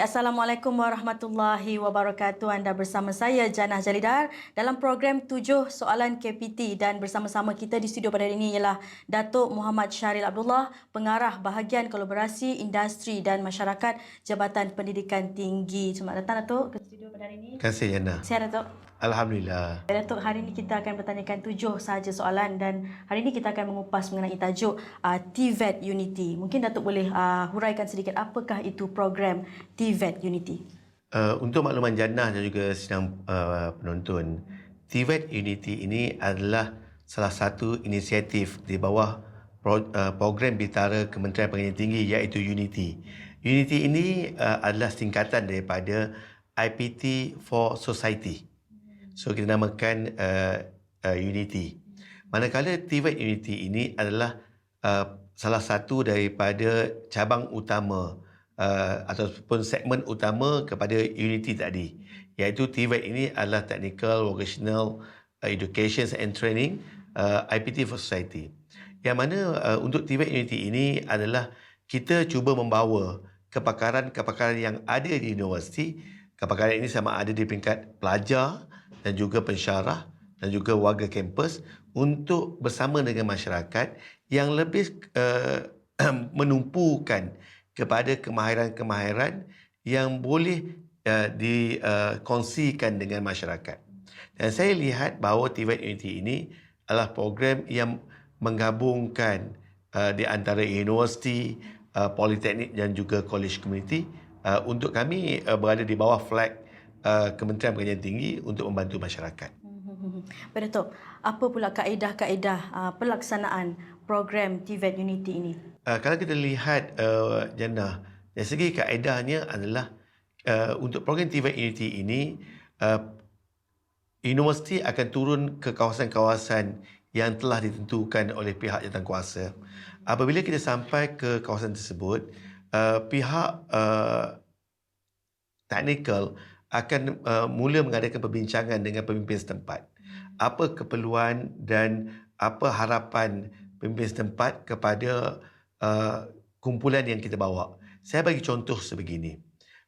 Baik, Assalamualaikum warahmatullahi wabarakatuh. Anda bersama saya, Janah Jalidar, dalam program 7 Soalan KPT, dan bersama-sama kita di studio pada hari ini ialah Datuk Muhammad Syahril Abdullah, Pengarah Bahagian Kolaborasi Industri dan Masyarakat Jabatan Pendidikan Tinggi. Selamat datang, Datuk, ke studio pada hari ini. Terima kasih, Jana. Sihat, Datuk? Alhamdulillah. Datuk, hari ini kita akan bertanyakan 7 sahaja soalan, dan hari ini kita akan mengupas mengenai tajuk TVET Unity. Mungkin Datuk boleh huraikan sedikit apakah itu program TVET Unity? Untuk makluman Jannah dan juga sidang penonton, TVET Unity ini adalah salah satu inisiatif di bawah program Bintara Kementerian Pendidikan Tinggi, iaitu Unity. Unity ini adalah singkatan daripada IPT for Society. So kita namakan Unity. Manakala TVET Unity ini adalah salah satu daripada cabang utama ataupun segmen utama kepada Unity tadi, iaitu TVET ini adalah Technical Vocational Education and Training, IPT for Society. Yang mana untuk TVET Unity ini adalah kita cuba membawa kepakaran-kepakaran yang ada di universiti. Kepakaran ini sama ada di peringkat pelajar dan juga pensyarah dan juga warga kampus, untuk bersama dengan masyarakat yang lebih menumpukan kepada kemahiran-kemahiran yang boleh dikongsikan dengan masyarakat. Dan saya lihat bahawa TVET Unity ini adalah program yang menggabungkan di antara universiti, politeknik dan juga college community, untuk kami berada di bawah flag Kementerian Pendidikan Tinggi untuk membantu masyarakat. Baik, Datuk, apa pula kaedah-kaedah pelaksanaan program TVET Unity ini? Kalau kita lihat, Jannah, dari segi kaedahnya adalah untuk program TVET Unity ini, universiti akan turun ke kawasan-kawasan yang telah ditentukan oleh pihak jawatankuasa. Apabila kita sampai ke kawasan tersebut, pihak teknikal akan mula mengadakan perbincangan dengan pemimpin setempat. Apa keperluan dan apa harapan pemimpin setempat kepada kumpulan yang kita bawa. Saya bagi contoh sebegini.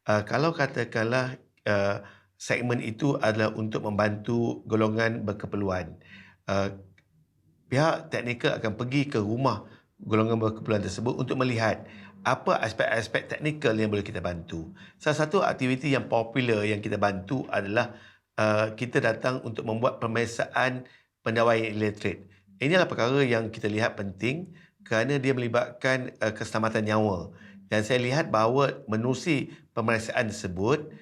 Kalau katakanlah segmen itu adalah untuk membantu golongan berkeperluan, pihak teknikal akan pergi ke rumah golongan berkeperluan tersebut untuk melihat apa aspek-aspek teknikal yang boleh kita bantu. Salah satu aktiviti yang popular yang kita bantu adalah kita datang untuk membuat pemeriksaan pendawaian illiterate. Ini adalah perkara yang kita lihat penting kerana dia melibatkan keselamatan nyawa. Dan saya lihat bahawa menerusi pemeriksaan tersebut,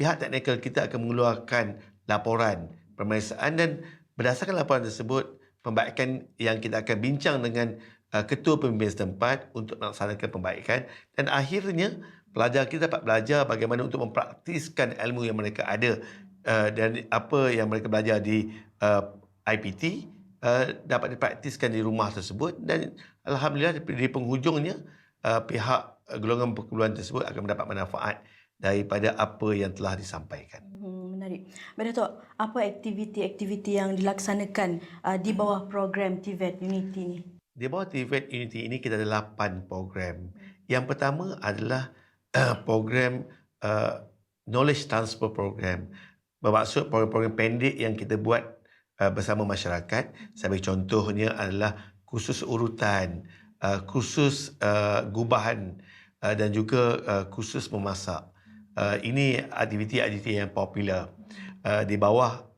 pihak teknikal kita akan mengeluarkan laporan pemeriksaan, dan berdasarkan laporan tersebut, pembaikan yang kita akan bincang dengan ketua pemimpin setempat untuk melaksanakan pembaikan, dan akhirnya pelajar kita dapat belajar bagaimana untuk mempraktiskan ilmu yang mereka ada, dan apa yang mereka belajar di IPT dapat dipraktiskan di rumah tersebut, dan alhamdulillah di penghujungnya pihak golongan perkeperluan tersebut akan mendapat manfaat daripada apa yang telah disampaikan. Menarik. Baik, Datuk, apa aktiviti-aktiviti yang dilaksanakan di bawah program TVET Unity ini? Di bawah TVET Unity ini kita ada 8 program. Yang pertama adalah program Knowledge Transfer Program. Bermaksud program-program pendek yang kita buat bersama masyarakat. Saya bagi contohnya adalah kursus urutan, kursus gubahan, dan juga kursus memasak. Ini aktiviti-aktiviti yang popular di bawah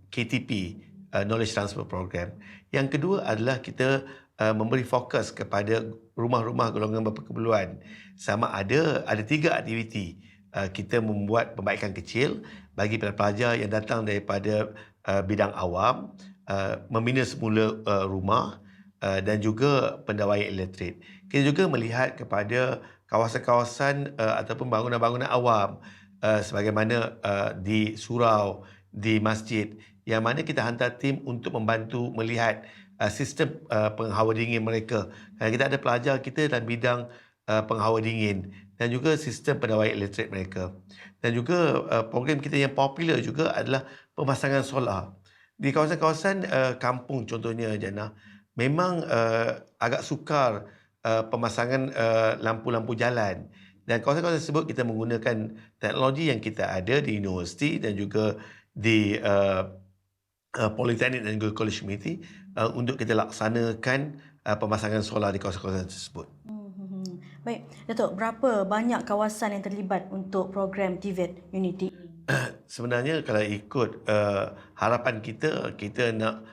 KTP, Knowledge Transfer Program. Yang kedua adalah kita memberi fokus kepada rumah-rumah golongan berkeperluan. Sama ada 3 aktiviti. Kita membuat pembaikan kecil bagi pelajar yang datang daripada bidang awam, membina semula rumah, dan juga pendawaian illiterate. Kita juga melihat kepada kawasan-kawasan ataupun bangunan-bangunan awam, sebagaimana di surau, di masjid, yang mana kita hantar tim untuk membantu melihat sistem penghawa dingin mereka. Kerana kita ada pelajar kita dalam bidang penghawa dingin dan juga sistem pendawaian elektrik mereka. Dan juga program kita yang popular juga adalah pemasangan solar. Di kawasan-kawasan kampung contohnya, Jannah, memang agak sukar pemasangan lampu-lampu jalan. Dan kawasan-kawasan tersebut kita menggunakan teknologi yang kita ada di universiti dan juga di politeknik dan juga college community untuk kita laksanakan pemasangan solar di kawasan-kawasan tersebut. Baik, Datuk, berapa banyak kawasan yang terlibat untuk program TVET Unity? Sebenarnya kalau ikut harapan kita nak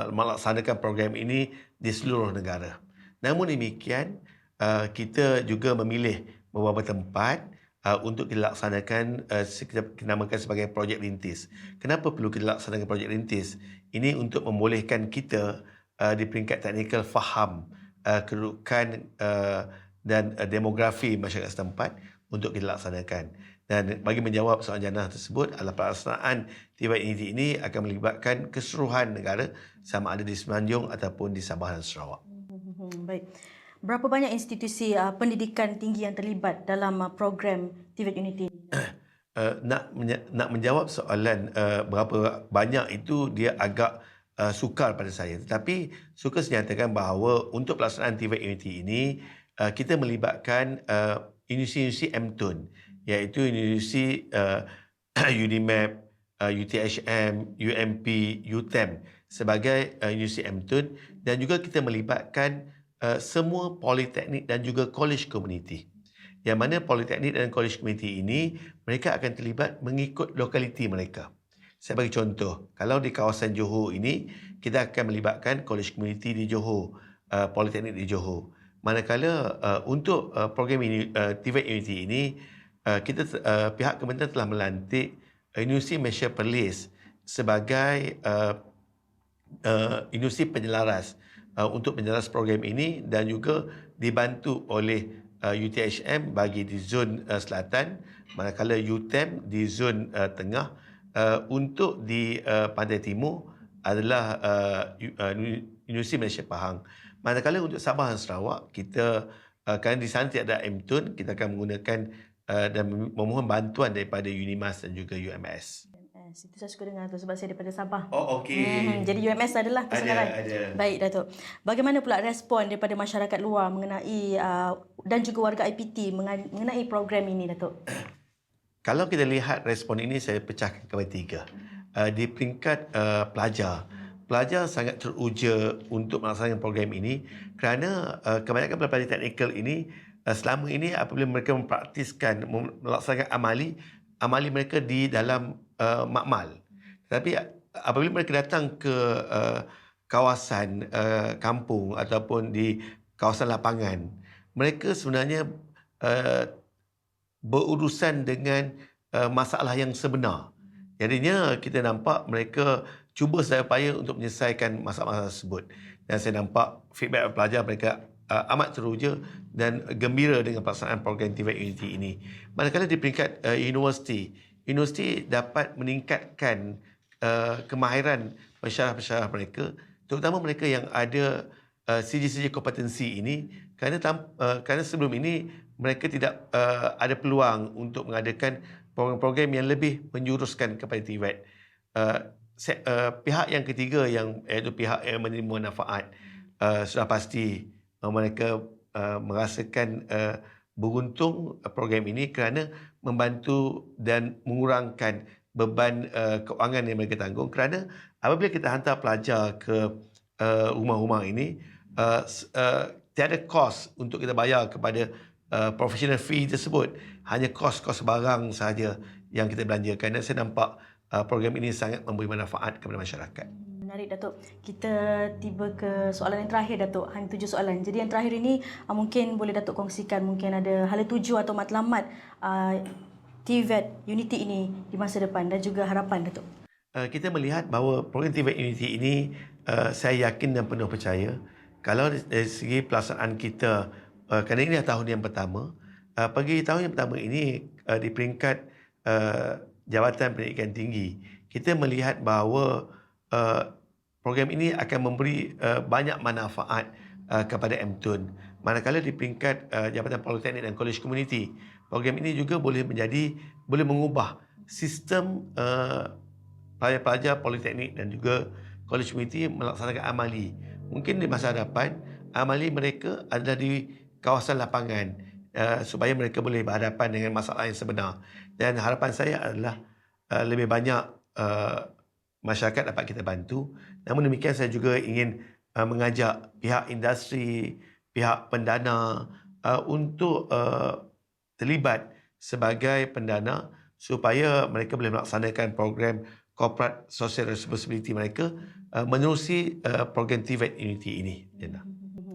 melaksanakan program ini di seluruh negara. Namun demikian, kita juga memilih beberapa tempat untuk dilaksanakan kita namakan sebagai projek rintis. Kenapa perlu kita laksanakan projek rintis? Ini untuk membolehkan kita di peringkat teknikal faham kedudukan dan demografi masyarakat setempat untuk kita laksanakan. Dan bagi menjawab soalan Janah tersebut, adalah pelaksanaan TVET Unity ini akan melibatkan keseluruhan negara sama ada di Semenanjung ataupun di Sabah dan Sarawak. Baik. Berapa banyak institusi pendidikan tinggi yang terlibat dalam program TVET Unity? Nak menjawab soalan berapa banyak itu dia agak sukar pada saya. Tetapi suka saya nyatakan bahawa untuk pelaksanaan TVET Unity ini kita melibatkan universiti MTUN, iaitu universiti UNIMAP, UTHM, UMP, UTEM sebagai universiti MTUN, dan juga kita melibatkan semua politeknik dan juga college community. Yang mana politeknik dan college community ini mereka akan terlibat mengikut lokaliti mereka. Saya bagi contoh, kalau di kawasan Johor ini kita akan melibatkan college community di Johor, politeknik di Johor. Manakala untuk program ini, TVET Unity ini, pihak kementerian telah melantik Universiti Malaysia Perlis sebagai universiti penyelaras untuk menjelas program ini, dan juga dibantu oleh UTHM bagi di zon selatan, manakala UTEM di zon tengah, untuk di pantai timur adalah Universiti Malaysia Pahang. Manakala untuk Sabah dan Sarawak, kita kerana di sana tidak ada MTUN, kita akan menggunakan dan memohon bantuan daripada UNIMAS dan juga UMS. Itu saya suka dengar tu sebab saya daripada Sabah. Oh, okey. Jadi UMS adalah kesenaran. Ada. Baik, Datuk. Bagaimana pula respon daripada masyarakat luar mengenai dan juga warga IPT mengenai program ini, Datuk? Kalau kita lihat respon ini, saya pecahkan kepada tiga. Di peringkat pelajar sangat teruja untuk melaksanakan program ini kerana kebanyakan pelajar teknikal ini selama ini apabila mereka mempraktiskan, melaksanakan amali mereka di dalam makmal. Tetapi apabila mereka datang ke kawasan kampung ataupun di kawasan lapangan, mereka sebenarnya berurusan dengan masalah yang sebenar. Jadinya kita nampak mereka cuba sedaya upaya untuk menyelesaikan masalah-masalah tersebut. Dan saya nampak feedback pelajar mereka amat teruja dan gembira dengan pelaksanaan program TVET Unity ini. Manakala di peringkat universiti dapat meningkatkan kemahiran pensyarah-pensyarah mereka, terutama mereka yang ada sijil-sijil kompetensi ini, kerana sebelum ini mereka tidak ada peluang untuk mengadakan program-program yang lebih menjuruskan kepada TVET. Pihak yang ketiga, iaitu pihak yang menerima manfaat, sudah pasti mereka merasakan beruntung program ini kerana membantu dan mengurangkan beban kewangan yang mereka tanggung. Kerana apabila kita hantar pelajar ke rumah-rumah ini, tiada kos untuk kita bayar kepada professional fee tersebut, hanya kos-kos barang sahaja yang kita belanjakan. Dan saya nampak program ini sangat memberi manfaat kepada masyarakat. Menarik, Datuk. Kita tiba ke soalan yang terakhir, Datuk. Hanya 7 soalan. Jadi yang terakhir ini mungkin boleh Datuk kongsikan, mungkin ada hala tuju atau matlamat TVET Unity ini di masa depan dan juga harapan, Datuk. Kita melihat bahawa program TVET Unity ini saya yakin dan penuh percaya kalau dari segi pelaksanaan kita, kerana ini adalah tahun yang pertama, bagi tahun yang pertama ini di peringkat Jabatan Pendidikan Tinggi, kita melihat bahawa program ini akan memberi banyak manfaat kepada MTUN. Manakala di peringkat Jabatan Politeknik dan College Community, program ini juga boleh mengubah sistem pelajar-pelajar politeknik dan juga college community melaksanakan amali. Mungkin di masa hadapan, amali mereka adalah di kawasan lapangan, supaya mereka boleh berhadapan dengan masalah yang sebenar. Dan harapan saya adalah lebih banyak masyarakat dapat kita bantu. Namun demikian saya juga ingin mengajak pihak industri, pihak pendana untuk terlibat sebagai pendana supaya mereka boleh melaksanakan program corporate social responsibility mereka menerusi program TVET Unity ini.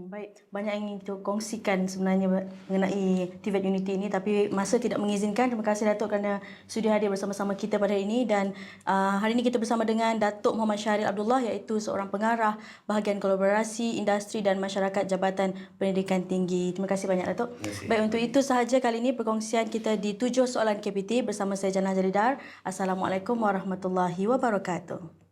Baik, banyak yang ingin kita kongsikan sebenarnya mengenai TVET Unity ini, tapi masa tidak mengizinkan. Terima kasih Datuk kerana sudi hadir bersama-sama kita pada hari ini. Dan hari ini kita bersama dengan Datuk Muhammad Syahril Abdullah, iaitu seorang pengarah bahagian kolaborasi industri dan masyarakat Jabatan Pendidikan Tinggi. Terima kasih banyak Datuk. Baik, untuk itu sahaja kali ini perkongsian kita di 7 soalan KPT bersama saya Jannah Jalidar. Assalamualaikum warahmatullahi wabarakatuh.